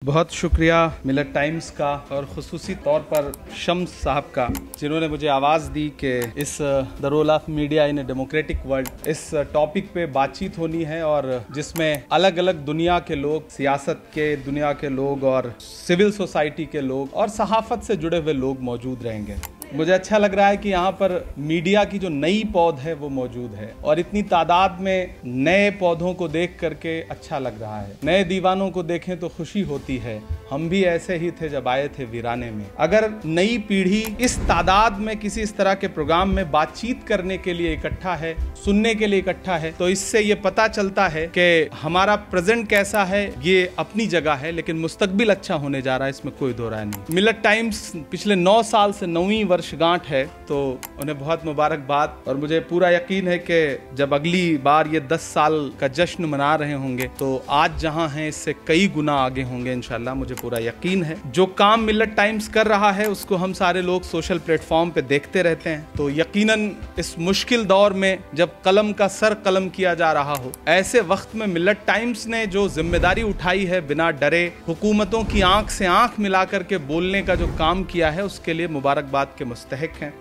बहुत शुक्रिया मिलत टाइम्स का और ख़ुसूसी तौर पर शम्स साहब का, जिन्होंने मुझे आवाज़ दी कि इस the role of media in a democratic world इस टॉपिक पे बातचीत होनी है और जिसमें अलग अलग दुनिया के लोग, सियासत के दुनिया के लोग और सिविल सोसाइटी के लोग और सहाफ़त से जुड़े हुए लोग मौजूद रहेंगे। मुझे अच्छा लग रहा है कि यहाँ पर मीडिया की जो नई पौध है वो मौजूद है और इतनी तादाद में नए पौधों को देख करके अच्छा लग रहा है। नए दीवानों को देखें तो खुशी होती है। हम भी ऐसे ही थे जब आए थे वीराने में। अगर नई पीढ़ी इस तादाद में किसी इस तरह के प्रोग्राम में बातचीत करने के लिए इकट्ठा है, सुनने के लिए इकट्ठा है, तो इससे ये पता चलता है कि हमारा प्रेजेंट कैसा है ये अपनी जगह है, लेकिन मुस्तकबिल अच्छा होने जा रहा है, इसमें कोई दो राय नहीं। मिलत टाइम्स पिछले 9 साल से 9वीं वर्षगांठ है, तो उन्हें बहुत मुबारकबाद और मुझे पूरा यकीन है कि जब अगली बार ये 10 साल का जश्न मना रहे होंगे तो आज जहां हैं इससे कई गुना आगे होंगे इंशाल्लाह। मुझे पूरा यकीन है। जो काम मिलत टाइम्स कर रहा है उसको हम सारे लोग सोशल प्लेटफॉर्म पे देखते रहते हैं, तो यकीनन इस मुश्किल दौर में जब कलम का सर कलम किया जा रहा हो, ऐसे वक्त में मिलत टाइम्स ने जो जिम्मेदारी उठाई है, बिना डरे हुकूमतों की आंख से आंख मिलाकर के बोलने का जो काम किया है, उसके लिए मुबारकबाद के मुस्तहिक हैं।